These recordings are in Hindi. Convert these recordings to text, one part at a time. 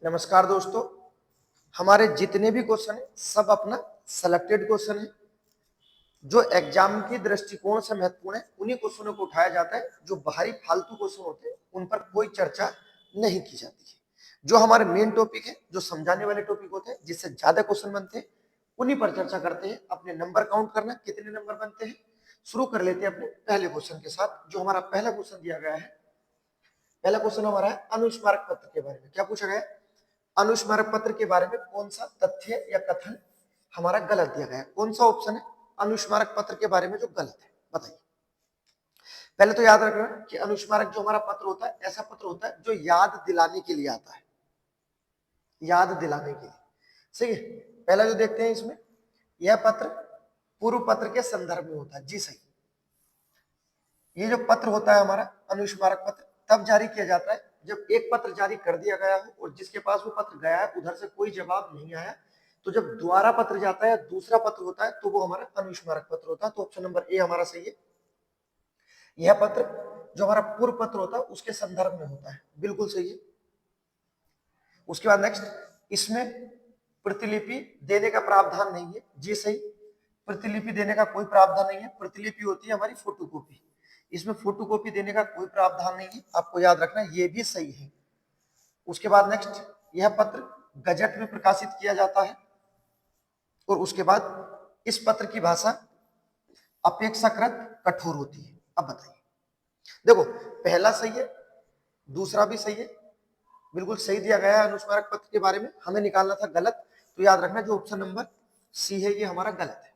नमस्कार दोस्तों, हमारे जितने भी क्वेश्चन है सब अपना सेलेक्टेड क्वेश्चन है जो एग्जाम की दृष्टिकोण से महत्वपूर्ण है। उन्हीं क्वेश्चनों को उठाया जाता है। जो बाहरी फालतू क्वेश्चन होते हैं उन पर कोई चर्चा नहीं की जाती है। जो हमारे मेन टॉपिक है, जो समझाने वाले टॉपिक होते हैं, जिससे ज्यादा क्वेश्चन बनते हैं, उन्हीं पर चर्चा करते हैं। अपने नंबर काउंट करना, कितने नंबर बनते हैं। शुरू कर लेते हैं अपने पहले क्वेश्चन के साथ। जो हमारा पहला क्वेश्चन दिया गया है, पहला क्वेश्चन हमारा है अनुस्मारक पत्र के बारे में। क्या पूछा गया है? अनुस्मारक पत्र के बारे में कौन सा तथ्य या कथन हमारा गलत दिया गया है? कौन सा ऑप्शन है अनुस्मारक पत्र के बारे में जो गलत है? बताइए। पहले तो याद रखना कि अनुस्मारक जो हमारा पत्र होता है, ऐसा पत्र होता है जो याद दिलाने के लिए आता है, याद दिलाने के लिए। सही है। पहला जो देखते हैं इसमें, यह पत्र पूर्व पत्र के संदर्भ में होता है। जी सही। ये जो पत्र होता है हमारा अनुस्मारक पत्र तब जारी किया जाता है जब एक पत्र जारी कर दिया गया हो और जिसके पास वो पत्र गया है उधर से कोई जवाब नहीं आया, तो जब दोबारा पत्र जाता है, दूसरा पत्र होता है, तो वो हमारा अनुस्मारक पत्र होता है। तो ऑप्शन नंबर ए हमारा सही है। यह पत्र जो हमारा पूर्व पत्र होता है उसके संदर्भ में होता है, बिल्कुल सही है। उसके बाद नेक्स्ट, इसमें प्रतिलिपि देने का प्रावधान नहीं है। जी सही। प्रतिलिपि देने का कोई प्रावधान नहीं है। प्रतिलिपि होती है हमारी फोटोकॉपी। इसमें फोटोकॉपी देने का कोई प्रावधान नहीं है, आपको याद रखना, ये भी सही है। उसके बाद नेक्स्ट, यह पत्र गजट में प्रकाशित किया जाता है। और उसके बाद इस पत्र की भाषा अपेक्षाकृत कठोर होती है। अब बताइए। देखो, पहला सही है, दूसरा भी सही है, बिल्कुल सही दिया गया है अनुस्मारक पत्र के बारे में। हमें निकालना था गलत, तो याद रखना जो ऑप्शन नंबर सी है ये हमारा गलत है।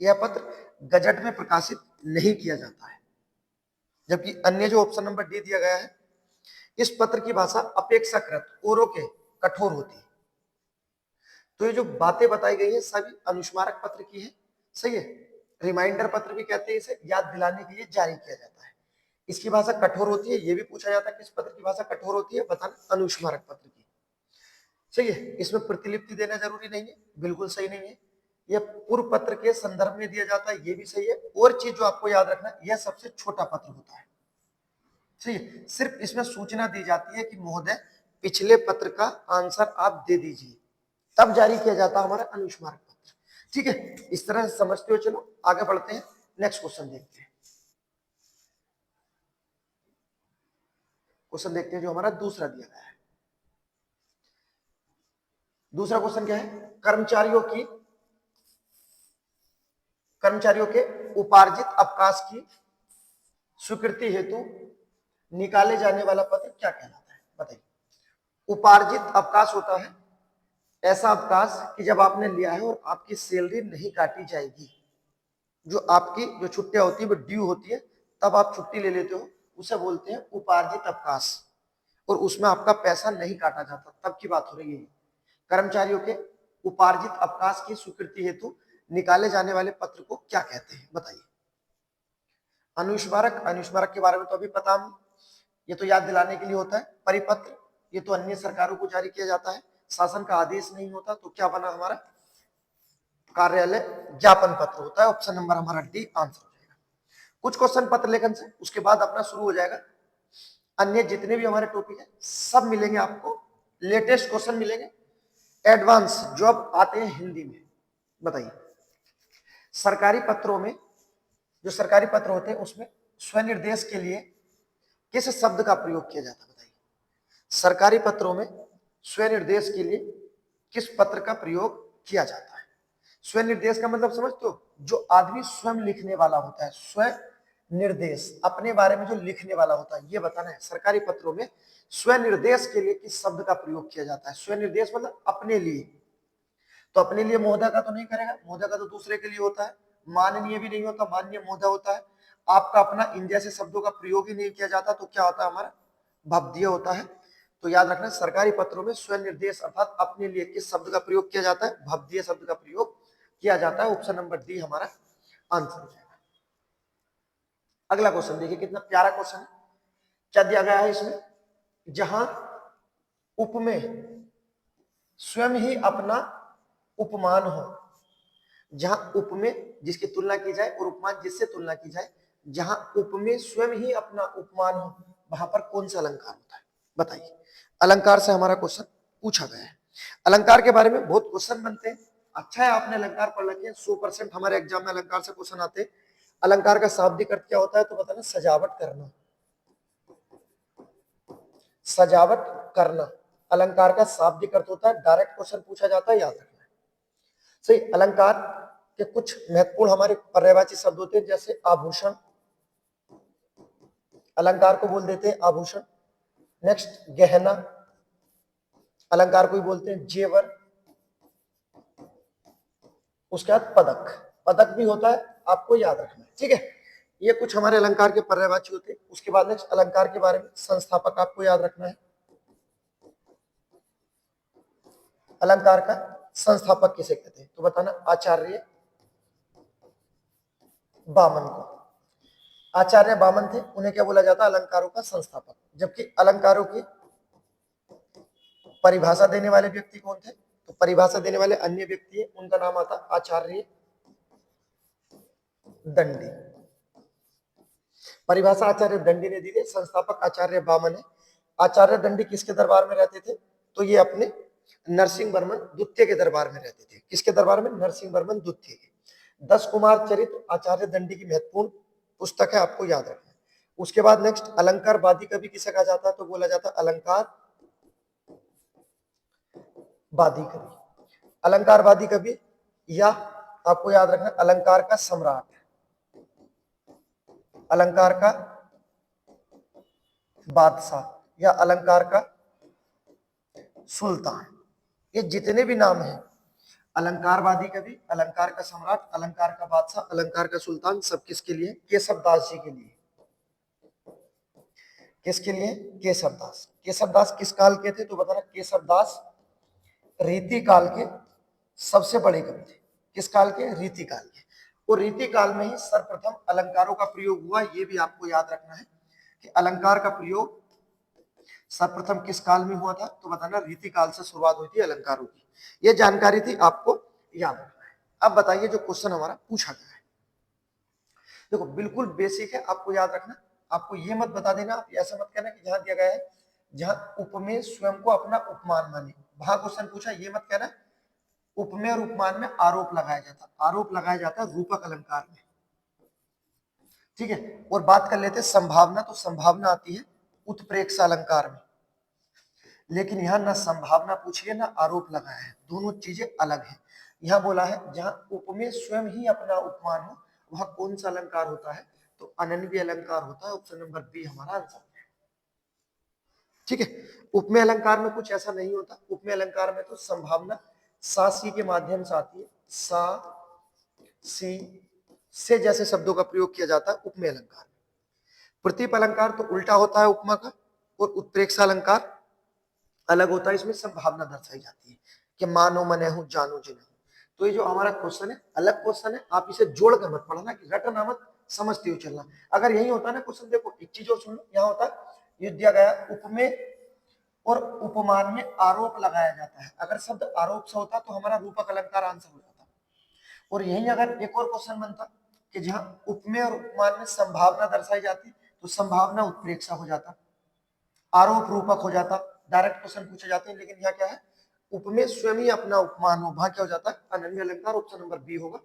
यह पत्र गजट में प्रकाशित नहीं किया जाता है। जबकि अन्य जो ऑप्शन नंबर डी दिया गया है, इस पत्र की भाषा अपेक्षाकृत औरों के कठोर होती है। तो ये जो बातें बताई गई है सभी अनुस्मारक पत्र की है। सही है। रिमाइंडर पत्र भी कहते हैं इसे, याद दिलाने के लिए जारी किया जाता है। इसकी भाषा कठोर होती है। ये भी पूछा जाता है कि इस पत्र की भाषा कठोर होती है, बताना अनुस्मारक पत्र की। सही है। इसमें प्रतिलिपि देना जरूरी नहीं है, बिल्कुल सही नहीं है। यह पूर्व पत्र के संदर्भ में दिया जाता है, ये भी सही है। और चीज जो आपको याद रखना, यह सबसे छोटा पत्र होता है। सही है। सिर्फ इसमें सूचना दी जाती है कि महोदय पिछले पत्र का आंसर आप दे दीजिए, तब जारी किया जाता है हमारा अनुस्मारक पत्र। ठीक है, इस तरह से समझते हो। चलो आगे बढ़ते हैं, नेक्स्ट क्वेश्चन देखते हैं। क्वेश्चन देखते हैं जो हमारा दूसरा दिया गया है। दूसरा क्वेश्चन क्या है? कर्मचारियों के उपार्जित अवकाश की स्वीकृति हेतु निकाले जाने वाला पत्र क्या कहलाता है? बताइए। उपार्जित अवकाश होता है ऐसा अवकाश कि जब आपने लिया है और आपकी सैलरी नहीं काटी जाएगी। जो आपकी जो छुट्टियां होती है वो ड्यू होती है, तब आप छुट्टी ले लेते हो, उसे बोलते हैं उपार्जित अवकाश। और उसमें आपका पैसा नहीं काटा जाता, तब की बात हो रही है। कर्मचारियों के उपार्जित अवकाश की स्वीकृति हेतु निकाले जाने वाले पत्र को क्या कहते हैं? बताइए। अनुस्मारक के बारे में तो अभी पता हम, ये तो याद दिलाने के लिए होता है। परिपत्र, ये तो अन्य सरकारों को जारी किया जाता है, शासन का आदेश नहीं होता। तो क्या बना हमारा? कार्यालय ज्ञापन पत्र होता है। ऑप्शन नंबर हमारा डी आंसर हो जाएगा। कुछ क्वेश्चन पत्र लेखन से, उसके बाद अपना शुरू हो जाएगा। अन्य जितने भी हमारे टॉपिक है सब मिलेंगे आपको, लेटेस्ट क्वेश्चन मिलेंगे, एडवांस जो अब आते हैं हिंदी में। बताइए। सरकारी पत्रों में, जो सरकारी पत्र होते हैं उसमें स्वनिर्देश के लिए किस शब्द का प्रयोग किया जाता है? बताइए। सरकारी पत्रों में स्वनिर्देश के लिए किस पत्र का प्रयोग किया जाता है? स्वनिर्देश का मतलब समझते हो? जो आदमी स्वयं लिखने वाला होता है, स्वनिर्देश, अपने बारे में जो लिखने वाला होता है, ये बताना है। सरकारी पत्रों में स्वनिर्देश के लिए किस शब्द का प्रयोग किया जाता है? स्वनिर्देश मतलब अपने लिए। तो अपने लिए महोदय का तो नहीं करेगा, महोदय का तो दूसरे के लिए होता है। माननीय भी नहीं होता, माननीय महोदय होता है। आपका अपना इन जैसे शब्दों का प्रयोग ही नहीं किया जाता, तो क्या होता है हमारा? भवदीय होता है। तो याद रखना, सरकारी पत्रों में स्वनिर्देश अर्थात अपने लिए किस शब्द का प्रयोग किया जाता है? भवदीय शब्द का प्रयोग किया जाता है। ऑप्शन नंबर डी हमारा आंसर हो जाएगा। अगला क्वेश्चन देखिए, कितना प्यारा क्वेश्चन है। क्या दिया गया है इसमें? जहां उपमेय स्वयं ही अपना उपमान हो, जहां उपमेय जिसकी तुलना की जाए और उपमान जिससे तुलना की जाए, जहां उपमेय स्वयं ही अपना उपमान हो, वहां पर कौन सा अलंकार होता है? बताइए। अलंकार से हमारा क्वेश्चन पूछा गया है। अलंकार के बारे में बहुत क्वेश्चन बनते हैं। अच्छा है आपने अलंकार पढ़ रखे हैं, 100% हमारे एग्जाम में अलंकार से क्वेश्चन आते हैं। अलंकार का शाब्दिक अर्थ क्या होता है तो बताना, सजावट करना, सजावट करना। अलंकार का शाब्दिक अर्थ होता है, डायरेक्ट क्वेश्चन पूछा जाता है, याद रखना है। सही। अलंकार के कुछ महत्वपूर्ण हमारे पर्यायवाची शब्द होते हैं, जैसे आभूषण, अलंकार को बोल देते हैं आभूषण। नेक्स्ट गहना, अलंकार को ही बोलते हैं जेवर। उसके बाद पदक, पदक भी होता है, आपको याद रखना है, ठीक है। ये कुछ हमारे अलंकार के पर्यायवाची होते हैं। उसके बाद नेक्स्ट अलंकार के बारे में, संस्थापक आपको याद रखना है। अलंकार का संस्थापक किसे कहते हैं तो बताना, आचार्य बामन को। आचार्य बामन थे, उन्हें क्या बोला जाता है, अलंकारों का संस्थापक। जबकि अलंकारों की परिभाषा देने वाले व्यक्ति कौन थे तो परिभाषा देने वाले अन्य व्यक्ति है, उनका नाम आता आचार्य दंडी। परिभाषा आचार्य दंडी ने दी थी, संस्थापक आचार्य बामन है। आचार्य दंडी किसके दरबार में रहते थे तो ये अपने नरसिंह वर्मन द्वितीय के दरबार में रहते थे। किसके दरबार में, नरसिंह वर्मन द्वितीय के। 10 कुमार चरित्र आचार्य दंडी की महत्वपूर्ण पुस्तक है, आपको याद रखना है। उसके बाद नेक्स्ट अलंकारवादी कवि किसे कहा जाता है तो बोला जाता है अलंकार वादी कवि। अलंकारवादी कवि या आपको याद रखना अलंकार का सम्राट, अलंकार का बादशाह या अलंकार का सुल्तान। ये जितने भी नाम हैं, अलंकारवादी कवि, अलंकार का सम्राट, अलंकार का बादशाह, अलंकार का सुल्तान, सब किसके लिए, केशवदास जी के लिए। किसके लिए, केशवदास। केशवदास किस काल के थे तो बताना, केशवदास रीति काल के सबसे बड़े कवि थे। किस काल के, रीति काल के। और रीति काल में ही सर्वप्रथम अलंकारों का प्रयोग हुआ, ये भी आपको याद रखना है कि अलंकार का प्रयोग सर्वप्रथम किस काल में हुआ था तो बताना, रीति काल से शुरुआत हुई थी अलंकारों की। ये जानकारी थी, आपको याद रखना है। अब बताइए जो क्वेश्चन हमारा पूछा गया है, देखो बिल्कुल बेसिक है, आपको याद रखना। आपको ये मत बता देना, आप ऐसा मत कहना कि जहां दिया गया है जहां उपमेय स्वयं को अपना उपमान माने, वहां क्वेश्चन पूछा, ये मत कहना। उपमेय और उपमान में आरोप लगाया जाता, आरोप लगाया जाता है रूपक अलंकार में, ठीक है। और बात कर लेते हैं संभावना, तो संभावना आती है उत्प्रेक्षा अलंकार में। लेकिन यहाँ ना संभावना पूछी है ना आरोप लगाया है, दोनों चीजें अलग है। यहाँ बोला है जहां उपमेय स्वयं ही अपना उपमान हो, वह कौन सा अलंकार होता है तो अनन्वय अलंकार होता है। ऑप्शन नंबर बी हमारा आंसर है, ठीक है। उपमेय अलंकार में कुछ ऐसा नहीं होता। उपमेय अलंकार में तो संभावना सा सी के माध्यम से आती है, सा सी से जैसे शब्दों का प्रयोग किया जाता है उपमेय अलंकार में। प्रतीप अलंकार तो उल्टा होता है उपमा का, और उत्प्रेक्षा अलंकार अलग होता है, इसमें संभावना दर्शाई जाती है कि मानो मने हूं जानो जिने हूं। तो ये जो हमारा क्वेश्चन है अलग क्वेश्चन है, आप इसे जोड़ कर मत पढ़ना कि रटना मत, समझते हुए चलना। अगर यही होता ना क्वेश्चन, देखो एक चीज और सुन लो, यहाँ होता है ये दिया गया उपमेय और उपमान में आरोप लगाया जाता है, अगर शब्द आरोप से होता तो हमारा रूपक अलंकार आंसर हो जाता। और यही अगर एक और क्वेश्चन बनता कि जहां उपमेय और उपमान में संभावना दर्शाई जाती तो संभावना उत्प्रेक्षा हो जाता, आरोप रूपक हो जाता, डायरेक्ट क्वेश्चन पूछे जाते हैं। लेकिन यहाँ क्या है, उपमेय स्वयं ही अपना उपमान हो, वहां क्या हो जाता है अनन्य अलंकार। ऑप्शन नंबर बी होगा,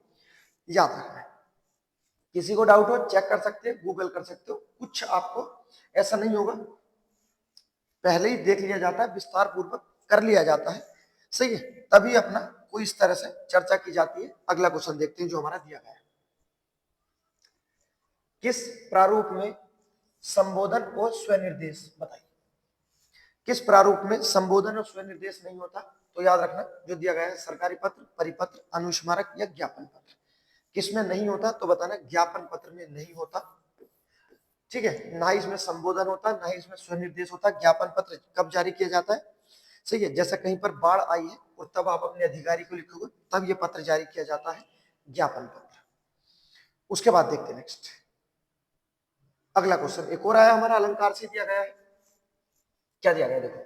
याद रखना है। किसी को डाउट हो चेक कर सकते हैं, गूगल कर सकते हो, कुछ आपको ऐसा नहीं होगा, पहले ही देख लिया जाता है, विस्तार पूर्वक कर लिया जाता है, सही है। तभी अपना कोई इस तरह से चर्चा की जाती है। अगला क्वेश्चन देखते हैं जो हमारा दिया गया है, किस प्रारूप में संबोधन और स्वनिर्देश, बताइए किस प्रारूप में संबोधन और स्वनिर्देश नहीं होता तो याद रखना जो दिया गया है, सरकारी पत्र, परिपत्र, अनुस्मारक या ज्ञापन पत्र। किसमें नहीं होता तो बताना ज्ञापन पत्र में नहीं होता, ठीक है। ना ही इसमें संबोधन होता, ना ही इसमें स्वनिर्देश होता। ज्ञापन पत्र कब जारी किया जाता है, सही है, जैसा कहीं पर बाढ़ आई है और तब आप अपने अधिकारी को लिखोगे तब ये पत्र जारी किया जाता है, ज्ञापन पत्र। उसके बाद देखते हैं नेक्स्ट अगला क्वेश्चन, एक और आया हमारा अलंकार से दिया गया है। क्या दिया गया देखो,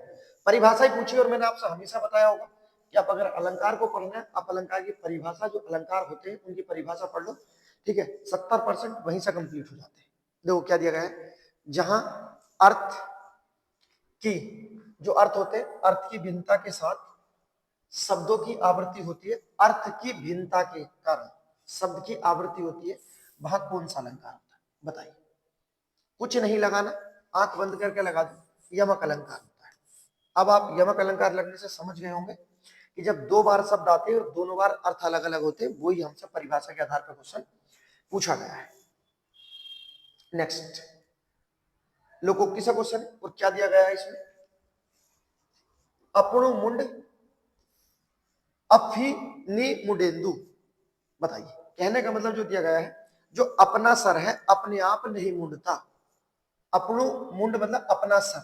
परिभाषा ही पूछी, और मैंने आपसे हमेशा बताया होगा कि आप अगर अलंकार को पढ़ना है, आप अलंकार की परिभाषा, जो अलंकार होते हैं उनकी परिभाषा पढ़ लो, ठीक है। 70% वहीं से कंप्लीट हो जाते हैं। देखो क्या दिया गया है, जहां अर्थ की जो अर्थ होते हैं, अर्थ की भिन्नता के साथ शब्दों की आवृत्ति होती है, अर्थ की भिन्नता के कारण शब्द की आवृत्ति होती है, वहां कौन सा अलंकार होता है? बताइए। कुछ नहीं लगाना, आंख बंद करके लगा दो, यमक अलंकार होता है। अब आप यमक अलंकार लगने से समझ गए होंगे कि जब दो बार शब्द आते हैं और दोनों बार अर्थ अलग अलग होते हैं, वही हमसे परिभाषा के आधार पर क्वेश्चन पूछा गया है। नेक्स्ट, लोकोक्ति से क्वेश्चन, और क्या दिया गया है इसमें? अपनो मुंड अफिनी मुडेंदु। बताइए, कहने का मतलब जो दिया गया है, जो अपना सर है अपने आप नहीं मुंडता। अपनो मुंड मतलब अपना सर,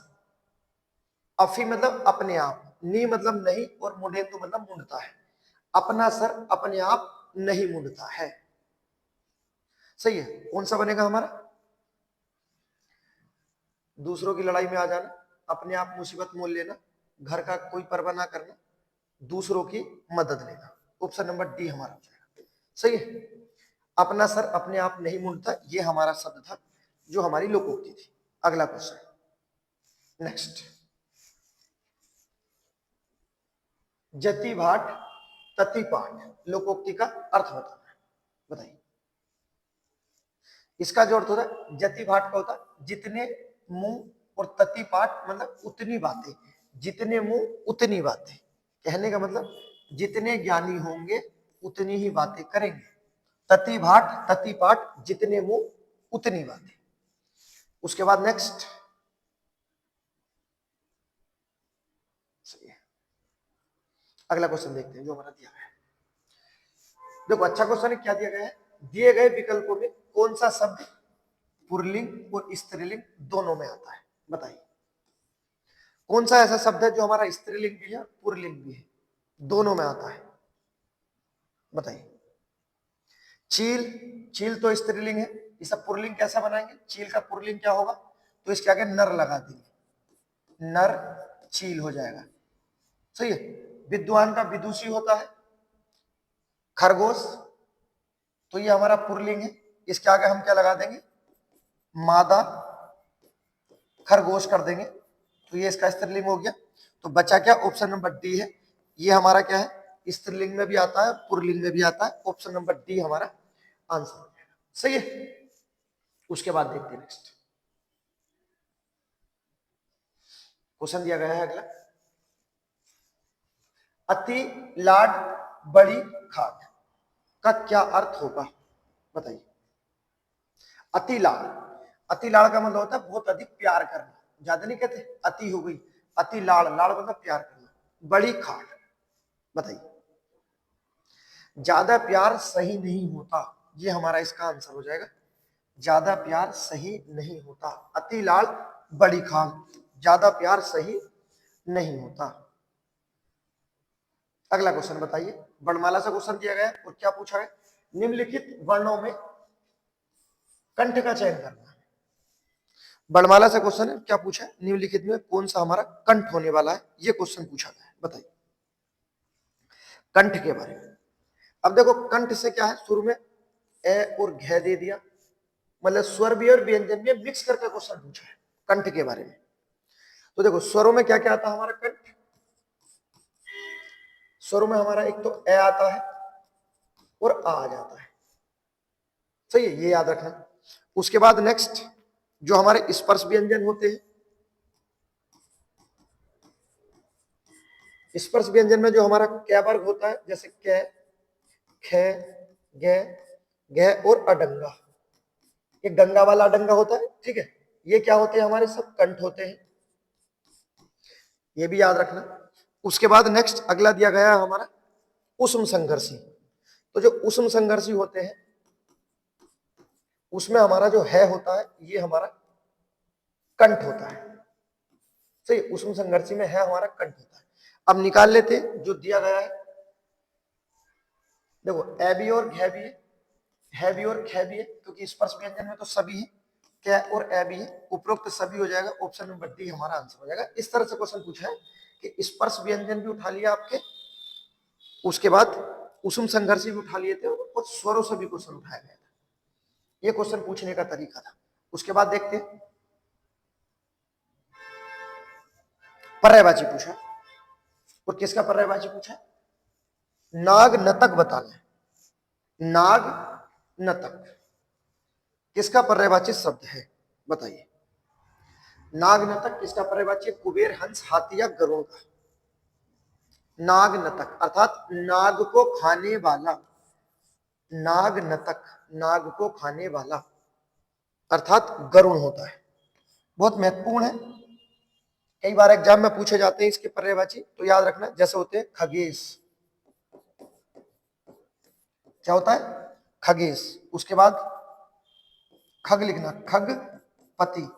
अफी मतलब अपने आप, नी मतलब नहीं, और मुडेंदु मतलब मुंडता है। अपना सर अपने आप नहीं मुंडता है। सही है। कौन सा बनेगा हमारा? दूसरों की लड़ाई में आ जाना, अपने आप मुसीबत मोल लेना, घर का कोई परवाह ना करना, दूसरों की मदद लेना। ऑप्शन नंबर डी हमारा हो जाएगा। सही है। अपना सर अपने आप नहीं मुंडता, ये हमारा शब्द था जो हमारी लोकोक्ति थी। अगला क्वेश्चन, नेक्स्ट, जति भाट तति पाठ लोकोक्ति का अर्थ बताना है। बताइए। इसका जो अर्थ होता है, जति भाट का होता है जितने मुंह, और तति पाठ मतलब उतनी बातें, जितने मुंह उतनी बातें। कहने का मतलब जितने ज्ञानी होंगे उतनी ही बातें करेंगे। तति भाट तति पाठ, जितने मुंह उतनी बातें। उसके बाद नेक्स्ट, अगला क्वेश्चन देखते हैं जो हमारा दिया है। देखो, अच्छा क्वेश्चन है। क्या दिया गया है? दिए गए विकल्पों में कौन सा शब्द पुल्लिंग और स्त्रीलिंग दोनों में आता है? बताइए। कौन सा ऐसा शब्द है जो हमारा स्त्रीलिंग भी है पुल्लिंग भी है, दोनों में आता है? बताइए। चील, चील तो स्त्रीलिंग है, इसे पुल्लिंग कैसा बनाएंगे? चील का पुल्लिंग क्या होगा? तो इसके आगे नर लगा देंगे, नर चील हो जाएगा। सही है। विद्वान का विदुषी होता है। खरगोश, तो ये हमारा पुल्लिंग है, इसके आगे हम क्या लगा देंगे? मादा खरगोश कर देंगे, तो ये इसका स्त्रीलिंग हो गया। तो बचा क्या? ऑप्शन नंबर डी है। ये हमारा क्या है? स्त्रीलिंग में भी आता है, पुल्लिंग में भी आता है। ऑप्शन नंबर डी हमारा आंसर हो जाएगा। सही है। उसके बाद देखते हैं नेक्स्ट क्वेश्चन दिया गया है अगला, अति लाड बड़ी खाट का क्या अर्थ होगा? बताइए। अति लाड़, अति लाड़ का मतलब होता है बहुत अधिक प्यार करना, ज्यादा नहीं कहते, अति हो गई, अति लाड़, लाड़ मतलब प्यार करना। बड़ी खाट, बताइए। ज्यादा प्यार सही नहीं होता, ये हमारा इसका आंसर हो जाएगा। ज्यादा प्यार सही नहीं होता, अति लाड़ बड़ी खाट, ज्यादा प्यार सही नहीं होता। अगला क्वेश्चन बताइए। वर्णमाला से क्वेश्चन दिया गया और क्या पूछा है? निम्नलिखित वर्णों में कंठ का चयन करना है। वर्णमाला से क्वेश्चन है, क्या पूछा है? निम्नलिखित में कौन सा हमारा कंठ होने वाला है, ये क्वेश्चन पूछा गया है। बताइए कंठ के बारे में। अब देखो, कंठ से क्या है? शुरू में ए और घ दे दिया, मतलब स्वर भी और व्यंजन भी मिक्स करके क्वेश्चन पूछा है कंठ के बारे में। तो देखो, स्वरों में क्या क्या आता है हमारा कंठ? स्वरों में हमारा एक तो ए आता है और आ जाता है। सही है, ये याद रखना। उसके बाद नेक्स्ट जो हमारे स्पर्श व्यंजन होते हैं, स्पर्श व्यंजन में जो हमारा कै वर्ग होता है, जैसे कै, ख, ग, घ और अडंगा, ये गंगा वाला अडंगा होता है, ठीक है। ये क्या होते हैं? हमारे सब कंठ होते हैं, ये भी याद रखना। उसके बाद नेक्स्ट अगला दिया गया है हमारा उष्म संघर्षी। तो जो उष्म संघर्षी होते हैं उसमें हमारा जो है होता है, ये हमारा कंठ होता है। सही, उष्म संघर्षी में है हमारा कंठ होता है। अब निकाल लेते हैं जो दिया गया है। देखो, ए भी और घ भी है भी और ख भी है, क्योंकि स्पर्श व्यंजन में तो सभी है, कै और ए भी है, उपरोक्त सभी हो जाएगा। ऑप्शन नंबर डी हमारा आंसर हो जाएगा। इस तरह से क्वेश्चन पूछा है कि स्पर्श व्यंजन भी उठा लिया आपके, उसके बाद उष्म संघर्षी भी उठा लिए थे, और स्वरों से भी क्वेश्चन उठाया गया था। ये क्वेश्चन पूछने का तरीका था। उसके बाद देखते हैं पर्यायवाची पूछा, और किसका पर्यायवाची पूछा? नाग नतक बताना है। नाग नतक किसका पर्यायवाची शब्द है, बताइए। नाग नतक किसका पर्यायवाची? कुबेर, हंस, हाथी या गरुड़ का। नाग नतक अर्थात नाग को खाने वाला। नाग नतक नाग को खाने वाला अर्थात गरुड़ होता है। बहुत महत्वपूर्ण है, कई बार एग्जाम में पूछे जाते हैं इसके पर्यायवाची, तो याद रखना। जैसे होते हैं खगेश, क्या होता है? खगेश। उसके बाद खग लिखना, खगपति,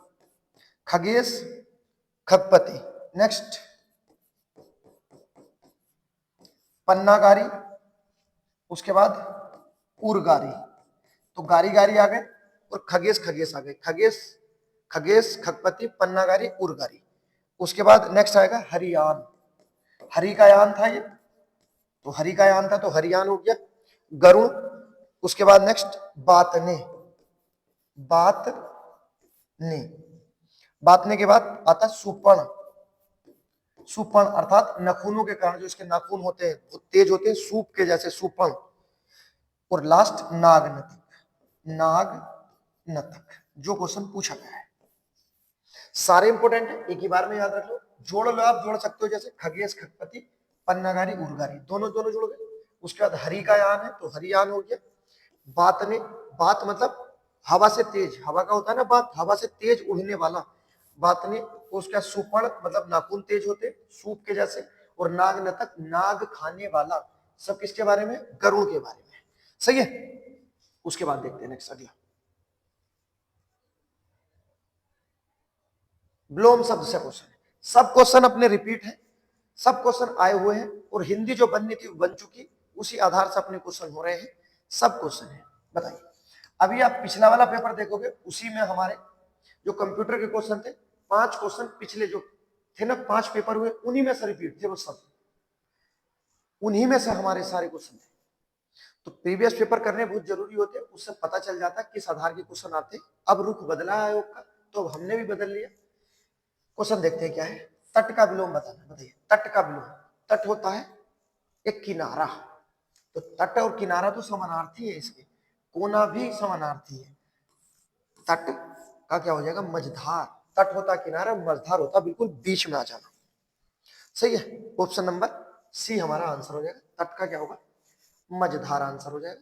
खगेश, खगपति। नेक्स्ट पन्नागारी, उसके बाद उरगारी। तो गारी गारी आ गए और खगेश खगेश आ गए। खगेश खगेश, खगपति, पन्नागारी, उरगारी। उसके बाद नेक्स्ट आएगा हरियान। हरि का यान था ये, तो हरि का यान था तो हरियान हो गया। गरुड़। उसके बाद नेक्स्ट बातने, बातने। बातने के बाद आता सुपर्ण। सुपर्ण अर्थात नखूनों के कारण, जो इसके नाखून होते हैं वो तेज होते हैं, सूप के जैसे, सुपर्ण। और लास्ट नाग नतक, नाग नतक, जो क्वेश्चन पूछा गया है। सारे इंपोर्टेंट है, एक ही बार में याद रख लो। जोड़ लो, आप जोड़ सकते हो, जैसे खगेश, खगपति, पन्नागारी, उरगारी, दोनों दोनों जुड़ गए। उसके बाद हरि का यान है तो हरियान हो गया। बात ने, बात मतलब हवा से तेज, हवा का होता है ना बात, हवा से तेज उड़ने वाला, बात ने। उसका सुपर्ण मतलब नाखून तेज होते, सूप के जैसे। और नाग नतक नाग खाने वाला। सब किसके बारे में? गरुड़ के बारे में। सही है। उसके बाद देखते हैं नेक्स्ट, अगला ब्लोम शब्द से क्वेश्चन है। सब क्वेश्चन अपने रिपीट है, सब क्वेश्चन आए हुए हैं, और हिंदी जो बननी थी बन चुकी, उसी आधार से अपने क्वेश्चन हो रहे हैं। सब क्वेश्चन है, बताइए। अभी आप पिछला वाला पेपर देखोगे, उसी में हमारे जो कंप्यूटर के क्वेश्चन थे, 5 क्वेश्चन पिछले जो थे ना, 5 पेपर हुए, उन्हीं में से रिपीट थे वो सब, उन्हीं में से हमारे सारे क्वेश्चन थे। तो प्रीवियस पेपर करने बहुत जरूरी होते हैं, उससे पता चल जाता है किस आधार के क्वेश्चन आते हैं। अब रुख बदला आयोग का, तो अब हमने भी बदल लिया। क्वेश्चन देखते हैं क्या है। तट का विलोम बताना, बताइए। तट का विलोम, तट होता है एक किनारा, तो तट और किनारा तो समानार्थी है, इसके कोना भी समानार्थी है। तट का क्या हो जाएगा? मझधार। तट होता किनारा, मझधार होता बिल्कुल बीच में आ जाना। सही है। ऑप्शन नंबर सी हमारा आंसर हो जाएगा। तट का क्या होगा? मझधार आंसर हो जाएगा।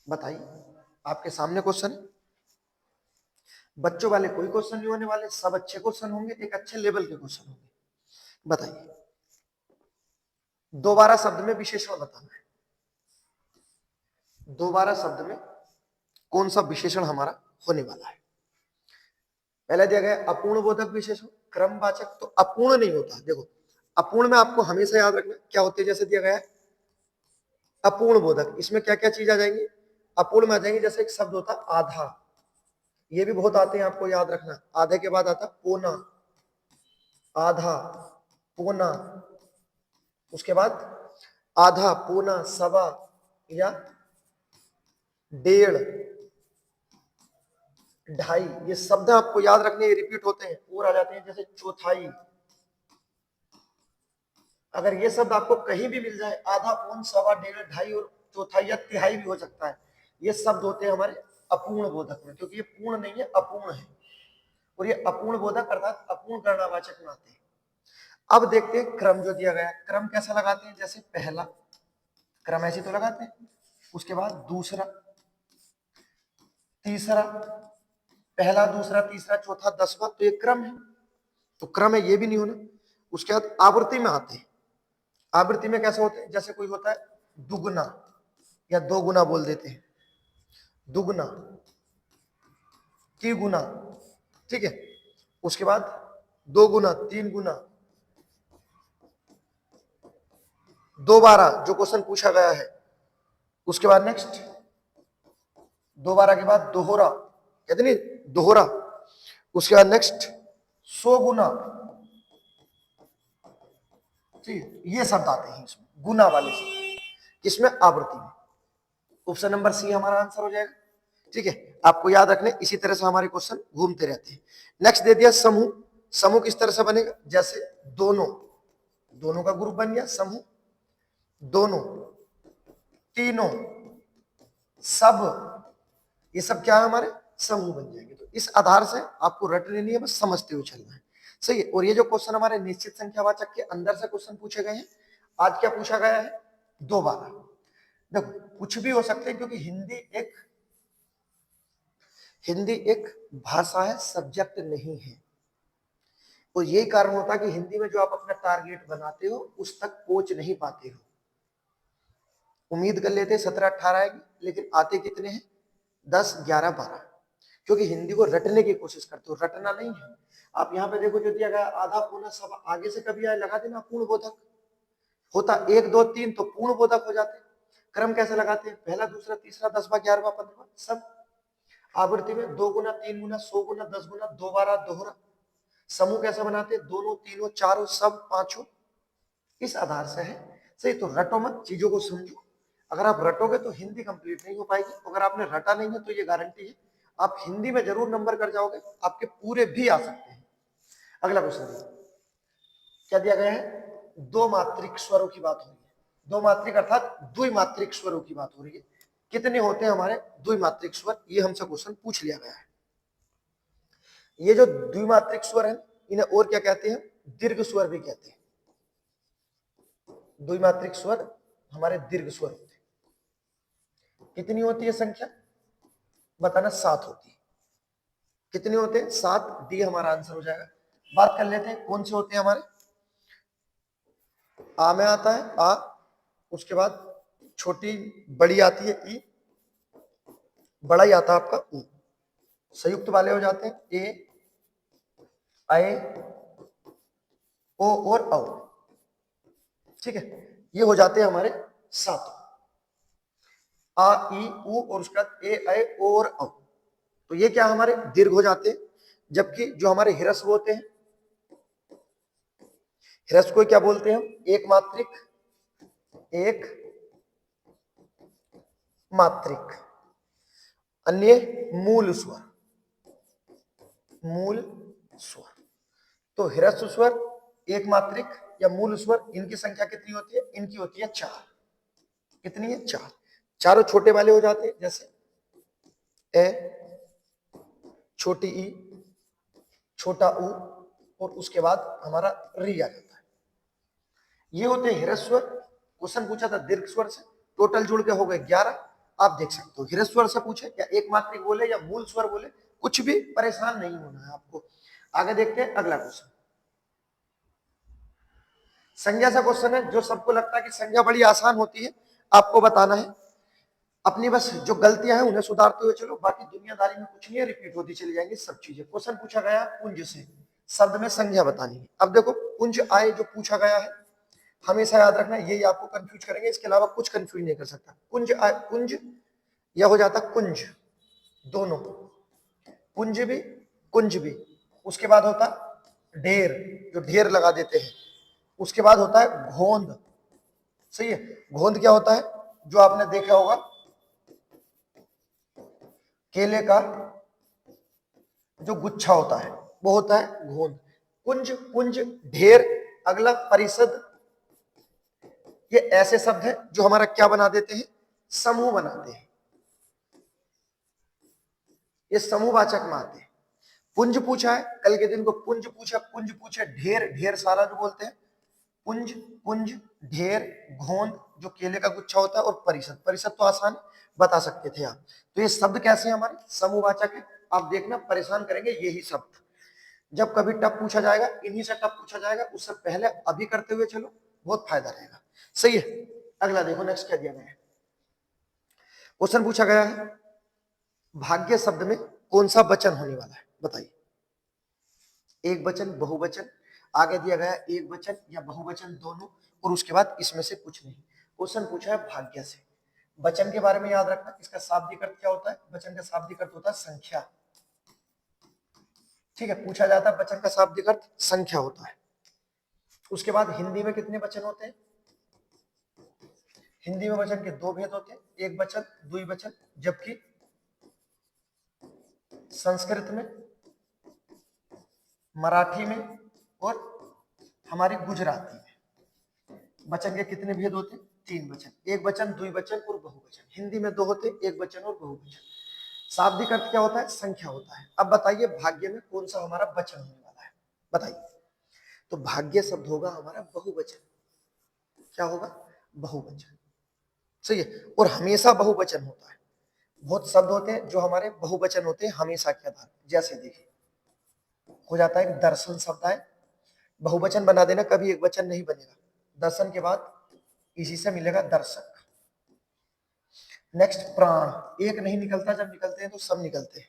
बताइए, आपके सामने क्वेश्चन है, बच्चों वाले कोई क्वेश्चन नहीं होने वाले, सब अच्छे क्वेश्चन होंगे, एक अच्छे लेवल के क्वेश्चन होंगे। बताइए, दोबारा शब्द में विशेषण बताना है। दोबारा शब्द में कौन सा विशेषण हमारा होने वाला है? पहले दिया गया अपूर्ण बोधक विशेषण, क्रमवाचक, तो अपूर्ण नहीं होता। देखो, अपूर्ण में आपको हमेशा याद रखना क्या होते हैं। जैसे दिया गया है अपूर्ण बोधक, इसमें क्या क्या चीज आ जाएंगी? अपूर्ण में आ जाएंगे। जैसे एक शब्द होता आधा, ये भी बहुत आते हैं, आपको याद रखना। आधे के बाद आता पौना, आधा, पौना। उसके बाद आधा, पौना, सवा या डेढ़, ढाई। ये शब्द आपको याद रखने, ये रिपीट होते हैं। और आ जाते हैं जैसे चौथाई। अगर ये शब्द आपको कहीं भी मिल जाए, आधा, पौन, सवा, डेढ़, ढाई और चौथाई या तिहाई भी हो सकता है, ये शब्द होते हैं हमारे अपूर्ण बोधक में, क्योंकि ये पूर्ण नहीं है, अपूर्ण है। और ये अपूर्ण बोधक अर्थात अपूर्ण गणनावाचक में आते हैं। अब देखते हैं क्रम जो दिया गया, क्रम कैसा लगाते हैं। जैसे पहला क्रम ऐसे तो लगाते हैं, उसके बाद दूसरा, तीसरा, पहला, दूसरा, तीसरा, चौथा, 10वां, तो ये क्रम है। तो क्रम है, ये भी नहीं होना। उसके बाद आवृत्ति में आते हैं। आवृत्ति में कैसे होते हैं? जैसे कोई होता है दुगुना या दो गुना बोल देते हैं, दुगुना, तिगुना, ठीक है। उसके बाद 2 गुना, 3 गुना, दोबारा, जो क्वेश्चन पूछा गया है। उसके बाद नेक्स्ट दोबारा के बाद दोहरा, कहते नहीं दोहरा। उसके बाद नेक्स्ट 100 गुना, ठीक है। ये शब्द आते हैं इसमें, गुना वाले शब्द, किसमें? आवृत्ति में। ऑप्शन नंबर सी हमारा आंसर हो जाएगा। ठीक है, आपको याद रखने, इसी तरह से हमारे क्वेश्चन घूमते रहते हैं। नेक्स्ट दे दिया समूह। समूह किस तरह से बनेगा, जैसे दोनों, दोनों का ग्रुप बन गया समूह, दोनों, तीनों, सब, ये सब क्या है हमारे समूह बन जाएंगे। तो इस आधार से आपको रटने नहीं है, बस समझते हुए चलना है। सही है। और ये जो क्वेश्चन हमारे निश्चित संख्यावाचक के अंदर से क्वेश्चन पूछे गए हैं, आज क्या पूछा गया है, दोबारा। देखो कुछ भी हो सकते हैं, क्योंकि हिंदी एक भाषा है, सब्जेक्ट नहीं है। तो यही कारण होता है कि हिंदी में जो आप अपना टारगेट बनाते हो उस तक पहुंच नहीं पाते हो। उम्मीद कर लेते 17-18 आएगी, लेकिन आते कितने हैं, 10-11-12, क्योंकि हिंदी को रटने की कोशिश करते हो, रटना नहीं है। आप यहाँ पे देखो जो दिया गया आधा पौना सब आगे से कभी आए लगा देना, पूर्ण बोधक होता 1 2 3 तो पूर्ण बोधक हो जाते। क्रम कैसे लगाते हैं, पहला दूसरा तीसरा 10वां 11वां 15वां सब। आवृत्ति में 2 गुना 3 गुना 100 गुना 10 गुना 2 बार दोहरा। समूह कैसे बनाते हैं, दोनों तीनों चारों सब पांचों, इस आधार से है। सही, तो रटो मत, चीजों को समझो। अगर आप रटोगे तो हिंदी कंप्लीट नहीं हो पाएगी, अगर आपने रटा नहीं है तो ये गारंटी है आप हिंदी में जरूर नंबर कर जाओगे, आपके पूरे भी आ सकते हैं। अगला क्वेश्चन क्या दिया गया है, दो मात्रिक स्वरों की बात हो रही है। दो मात्रिक अर्थात द्विमात्रिक स्वरों की बात हो रही है। कितने होते हैं हमारे द्विमात्रिक स्वर, ये हमसे क्वेश्चन पूछ लिया गया है। ये जो द्विमात्रिक स्वर है इन्हें और क्या कहते हैं, दीर्घ स्वर भी कहते हैं। द्विमात्रिक स्वर हमारे दीर्घ स्वर होते हैं। कितनी होती है संख्या, बताना, 7 होती है। कितने होते हैं, 7, डी हमारा आंसर हो जाएगा। बात कर लेते हैं कौन से होते हैं हमारे। आ में आता है आ, उसके बाद छोटी बड़ी आती है ई, बड़ा ही आता है आपका ऊ। संयुक्त वाले हो जाते हैं ए, आए, ओ और औ। ठीक है, ये हो जाते हैं हमारे 7, आ ई ऊ और उसके बाद ए ऐ ओ और औ। तो ये क्या हमारे दीर्घ हो जाते हैं। जबकि जो हमारे ह्रस्व होते हैं, ह्रस्व को क्या बोलते हैं हम, एक मात्रिक, एक मात्रिक, अन्य मूल स्वर, मूल स्वर। तो ह्रस्व स्वर, एक मात्रिक या मूल स्वर, इनकी संख्या कितनी होती है, इनकी होती है 4। कितनी है, 4। चारों छोटे वाले हो जाते हैं, जैसे ए, छोटी ई, छोटा ऊ और उसके बाद हमारा री आ जाता है। ये होते हैं ह्रस्व स्वर। क्वेश्चन पूछा था दीर्घ स्वर से, टोटल जुड़ के हो गए 11। आप देख सकते हो ह्रस्व स्वर से पूछे या एक मात्रिक बोले या मूल स्वर बोले, कुछ भी परेशान नहीं होना है आपको। आगे देखते हैं अगला क्वेश्चन। संज्ञा सा क्वेश्चन है, जो सबको लगता है कि संज्ञा बड़ी आसान होती है, आपको बताना है। अपनी बस जो गलतियां हैं उन्हें सुधारते हुए चलो, बाकी दुनियादारी में कुछ नहीं है, रिपीट होती चली जाएंगी सब चीजें। क्वेश्चन पूछा गया पुंज से, शब्द में संज्ञा बतानी है। अब देखो पुंज आए जो पूछा गया है, हमेशा याद रखना, यही आपको कंफ्यूज करेंगे, इसके अलावा कुछ कंफ्यूज नहीं कर सकता। कुंज आए, कुंज या हो जाता कुंज, दोनों, पुंज भी कुंज भी। उसके बाद होता ढेर, जो ढेर लगा देते हैं। उसके बाद होता है घोंद। सही है, घोंद क्या होता है, जो आपने देखा होगा केले का जो गुच्छा होता है वो होता है घोंद। कुंज, पुंज, ढेर, अगला परिषद, ये ऐसे शब्द हैं जो हमारा क्या बना देते हैं, समूह बनाते हैं। ये समूहवाचक में आते हैं। पुंज पूछा है, कल के दिन को पुंज पूछा, पुंज पूछे, ढेर, ढेर सारा जो बोलते हैं, पुंज, पुंज, ढेर, घोंद जो केले का गुच्छा होता है, और परिषद, परिषद तो आसान बता सकते थे आप। तो ये शब्द कैसे हैं हमारे, समूहवाचक है। आप देखना परेशान करेंगे यही शब्द। जब कभी टफ पूछा जाएगा, इन्हीं से टफ पूछा जाएगा, उससे पहले अभी करते हुए चलो, बहुत फायदा रहेगा। सही है, अगला देखो नेक्स्ट क्या दिया गया है। क्वेश्चन पूछा गया है भाग्य शब्द में कौन सा वचन होने वाला है, बताइए। एक वचन, बहुवचन, आगे दिया गया एक वचन या बहुवचन दोनों, और उसके बाद इसमें से कुछ नहीं। क्वेश्चन पूछा है भाग्य से। वचन के बारे में याद रखना, इसका शाब्दिक अर्थ क्या होता है, वचन का शाब्दिक अर्थ होता है संख्या। ठीक है, पूछा जाता है वचन का शाब्दिक अर्थ संख्या होता है। उसके बाद हिंदी में कितने वचन होते हैं, हिंदी में वचन के दो भेद होते हैं, एक वचन, द्विवचन। जबकि संस्कृत में मराठी में और हमारे गुजराती में। वचन के कितने भेद होते हैं? 3 वचन, एक वचन, द्विवचन और बहुवचन। हिंदी में 2 होते, एक वचन और बहुवचन। शाब्दिक अर्थ क्या होता है? संख्या होता है। अब बताइए भाग्य में कौन सा हमारा वचन होने वाला है? बताइए। तो भाग्य शब्द होगा हमारा बहुवचन। क्या होगा? बहुवचन। सही है। और हमेशा बहुवचन होता है। बहुत शब्द होते हैं जो हमारे बहुवचन होते हैं हमेशा के आधार। जैसे देखिए हो जाता है दर्शन शब्द है, बहुवचन बना देना, कभी एक वचन नहीं बनेगा। दर्शन के बाद इसी से मिलेगा दर्शक। नेक्स्ट प्राण, एक नहीं निकलता, जब निकलते हैं तो सब निकलते हैं।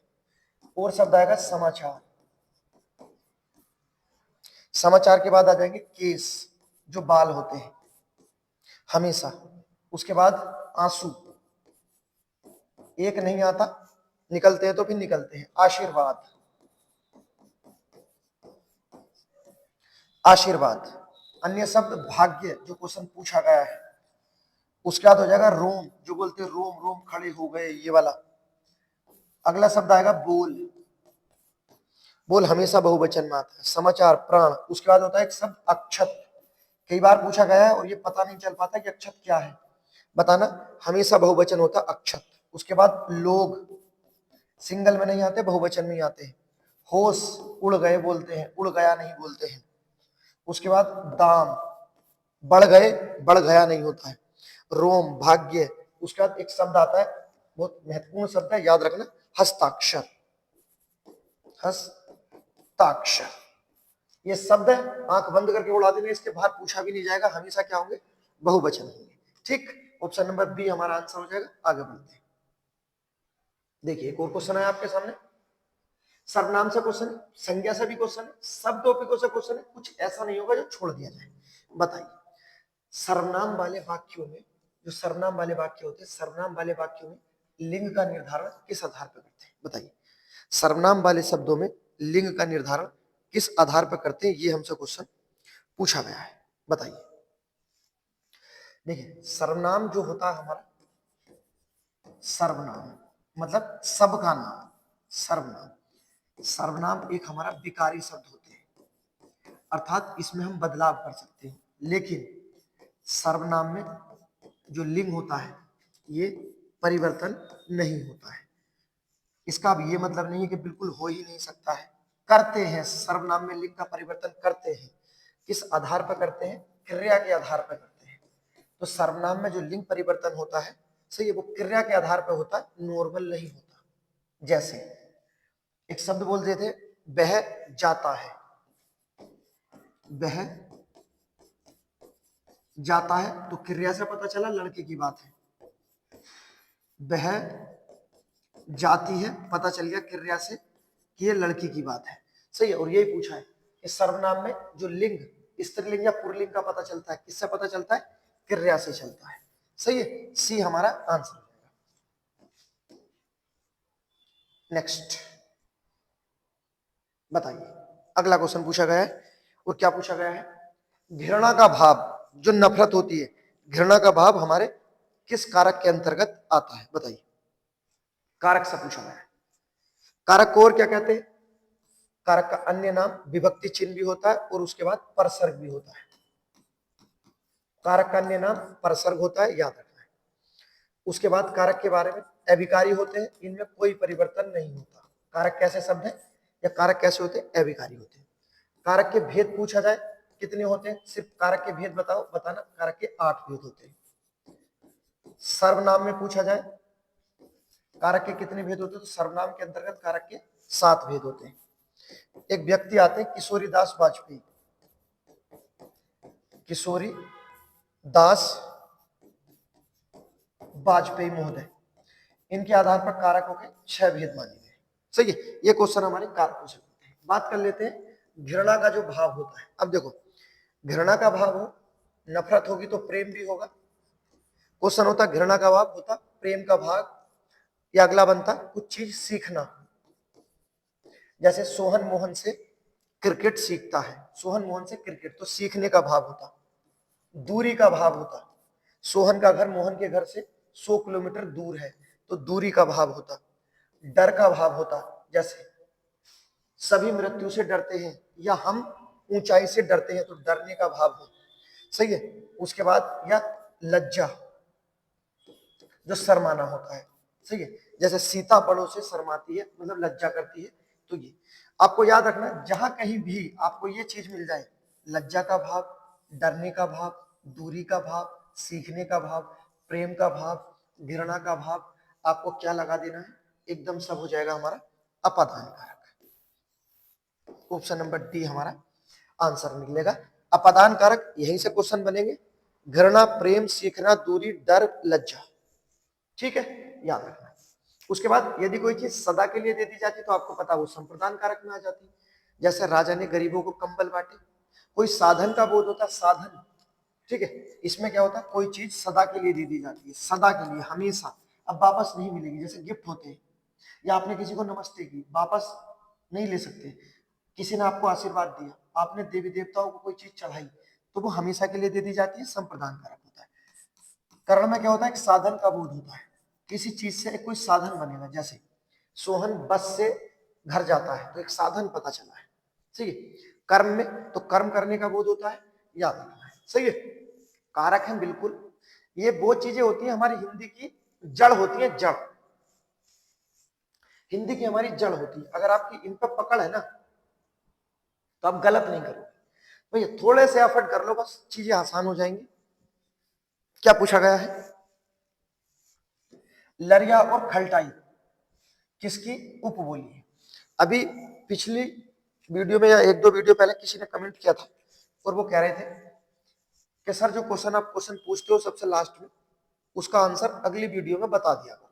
और शब्द आएगा समाचार। समाचार के बाद आ जाएंगे केस, जो बाल होते हैं हमेशा। उसके बाद आंसू, एक नहीं आता, निकलते हैं तो फिर निकलते हैं। आशीर्वाद, आशीर्वाद। अन्य शब्द भाग्य, जो क्वेश्चन पूछा गया है। उसके बाद हो जाएगा रोम, जो बोलते हैं रोम रोम खड़े हो गए, ये वाला। अगला शब्द आएगा बोल, बोल हमेशा बहुवचन में आता है। समाचार, प्राण। उसके बाद होता है एक शब्द अक्षत। कई बार पूछा गया है और ये पता नहीं चल पाता कि अक्षत क्या है, बताना। हमेशा बहुवचन होता अक्षत। उसके बाद लोग, सिंगल में नहीं आते, बहुवचन में ही आते हैं। होश, उड़ गए बोलते हैं, उड़ गया नहीं बोलते हैं। उसके बाद दाम, बढ़ गए, बढ़ गया नहीं होता है। रोम, भाग्य। उसके बाद एक शब्द आता है, बहुत महत्वपूर्ण शब्द है, याद रखना, हस्ताक्षर। हस्ताक्षर, ये शब्द है, आंख बंद करके उड़ा देना, इसके बाहर पूछा भी नहीं जाएगा, हमेशा क्या होंगे? बहुवचन होंगे। ठीक, ऑप्शन नंबर बी हमारा आंसर हो जाएगा। आगे बढ़ते हैं। देखिए एक और क्वेश्चन है आपके सामने। सर्वनाम से क्वेश्चन है, संज्ञा से भी क्वेश्चन है, सब टॉपिकों से क्वेश्चन है। कुछ ऐसा नहीं होगा जो छोड़ दिया जाए। बताइए सर्वनाम वाले वाक्यों में, जो सर्वनाम वाले वाक्य होते हैं, सर्वनाम वाले वाक्यों में लिंग का निर्धारण किस आधार पर करते हैं? बताइए सर्वनाम वाले शब्दों में लिंग का निर्धारण किस आधार पर करते हैं? ये हमसे क्वेश्चन पूछा गया है। बताइए। देखिए सर्वनाम जो होता है हमारा, सर्वनाम मतलब सबका नाम। सर्वनाम, सर्वनाम एक हमारा विकारी शब्द होते हैं, अर्थात इसमें हम बदलाव कर सकते हैं। लेकिन सर्वनाम में जो लिंग होता है ये परिवर्तन नहीं होता है। इसका अब ये मतलब नहीं है कि बिल्कुल हो ही नहीं सकता है, करते हैं। सर्वनाम में लिंग का परिवर्तन करते हैं। किस आधार पर करते हैं? क्रिया के आधार पर करते हैं। तो सर्वनाम में जो लिंग परिवर्तन होता है, सही है, वो क्रिया के आधार पर होता है, नॉर्मल नहीं होता। जैसे एक शब्द बोल देते, वह जाता है, वह जाता है, तो क्रिया से पता चला लड़के की बात है। वह जाती है, पता चल गया क्रिया से कि ये लड़की की बात है। सही है। और यही पूछा है कि सर्वनाम में जो लिंग स्त्रीलिंग या पुल्लिंग का पता चलता है, किससे पता चलता है? क्रिया से चलता है। सही है, सी हमारा आंसर हो जाएगा। नेक्स्ट बताइए, अगला क्वेश्चन पूछा गया है। और क्या पूछा गया है? घृणा का भाव, जो नफरत होती है, घृणा का भाव हमारे किस कारक के अंतर्गत आता है? बताइए। कारक से पूछा गया है। कारक को और क्या कहते हैं? कारक का अन्य नाम विभक्ति चिन्ह भी होता है और उसके बाद परसर्ग भी होता है। कारक का अन्य नाम परसर्ग होता है, याद रखना है। उसके बाद कारक के बारे में, अविकारी होते हैं, इनमें कोई परिवर्तन नहीं होता। कारक कैसे शब्द है या कारक कैसे होते हैं? अविकारी होते हैं। कारक के भेद पूछा जाए कितने होते हैं? सिर्फ कारक के भेद बताओ, बताना। कारक के 8 भेद होते हैं। सर्वनाम में पूछा जाए कारक के कितने भेद होते हैं? तो सर्वनाम के अंतर्गत कारक के 7 भेद होते हैं। एक व्यक्ति आते हैं किशोरी दास वाजपेयी, किशोरी दास वाजपेयी महोदय, इनके आधार पर कारकों के 6 भेद माने गए। सही है, ये क्वेश्चन हमारे कारकों से होते हैं। बात कर लेते हैं घृणा का जो भाव होता है। अब देखो घृणा का भाव हो, नफरत होगी तो प्रेम भी होगा। क्वेश्चन होता घृणा का भाव होता प्रेम का भाव, या अगला बनता कुछ चीज सीखना। जैसे सोहन मोहन से क्रिकेट सीखता है, सोहन मोहन से क्रिकेट, तो सीखने का भाव होता। दूरी का भाव होता, सोहन का घर मोहन के घर से 100 किलोमीटर दूर है, तो दूरी का भाव होता। डर का भाव होता, जैसे सभी मृत्यु से डरते हैं, या हम ऊंचाई से डरते हैं, तो डरने का भाव हो, सही है। उसके बाद या लज्जा, जो शर्माना होता है, सही है। जैसे सीता बड़ों से शर्माती है, मतलब लज्जा करती है। तो ये आपको याद रखना, जहां कहीं भी आपको ये चीज मिल जाए, लज्जा का भाव, डरने का भाव, दूरी का भाव, सीखने का भाव, प्रेम का भाव, घृणा का भाव, आपको क्या लगा देना है, एकदम सब हो जाएगा हमारा अपादान कारक। ऑप्शन नंबर डी हमारा आंसर निकलेगा, अपादान कारक। यहीं से क्वेश्चन बनेंगे, घृणा, प्रेम, सीखना, दूरी, डर, लज्जा, ठीक है, याद रखना। उसके बाद यदि कोई चीज सदा के लिए दे दी जाती तो आपको पता वो संप्रदान कारक में आ जाती। जैसे राजा ने गरीबों को कंबल बांटे, कोई साधन का बोध होता, साधन, ठीक है। इसमें क्या होता है, कोई चीज सदा के लिए दे दी जाती है, सदा के लिए, हमेशा, अब वापस नहीं मिलेगी। जैसे गिफ्ट होते हैं, या आपने किसी को नमस्ते की, वापस नहीं ले सकते। किसी ने आपको आशीर्वाद दिया, आपने देवी देवताओं को कोई चीज चढ़ाई, तो वो हमेशा के लिए दे दी जाती है, संप्रदान कारक होता है। कर्ण में क्या होता है, एक साधन का बोध होता है, किसी चीज से कोई साधन बनेगा। जैसे सोहन बस से घर जाता है, तो एक साधन पता चला है, सही है। कर्म में तो कर्म करने का बोध होता है, याद रखना है, सही है। कारक है बिल्कुल, ये वो चीजें होती है हमारी हिंदी की जड़ होती है, जड़, हिंदी की हमारी जड़ होती है। अगर आपकी इन पर पकड़ है ना, तो आप गलत नहीं करोगे। भैया थोड़े से एफर्ट कर लो, बस चीजें आसान हो जाएंगी। क्या पूछा गया है, लरिया और खलटाई किसकी उपबोली है। अभी पिछली वीडियो में या एक दो वीडियो पहले किसी ने कमेंट किया था, और वो कह रहे थे कि सर जो क्वेश्चन आप क्वेश्चन पूछते हो सबसे लास्ट में, उसका आंसर अगली वीडियो में बता दिया करो,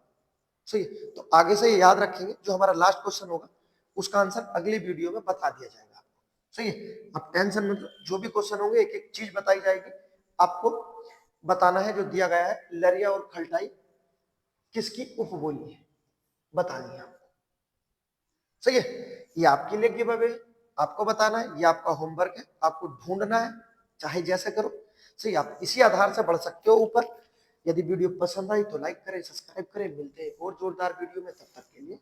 सही है। तो आगे से ये याद रखेंगे, जो हमारा लास्ट क्वेश्चन होगा उसका आंसर अगली वीडियो में बता दिया जाएगा, सही है। अब टेंशन मतलब, जो भी क्वेश्चन होंगे एक एक चीज बताई जाएगी, आपको बताना है जो दिया गया है, लरिया और खलटाई किसकी उपबोली है, बतानी है आपको, सही है। ये आपके लिए गिव अवे है, आपको बताना है, ये आपका होमवर्क है, आपको ढूंढना है, चाहे जैसे करो, सही। आप इसी आधार से बढ़ सकते हो ऊपर। यदि वीडियो पसंद आई तो लाइक करें, सब्सक्राइब करें। मिलते हैं और जोरदार वीडियो में, तब तक के लिए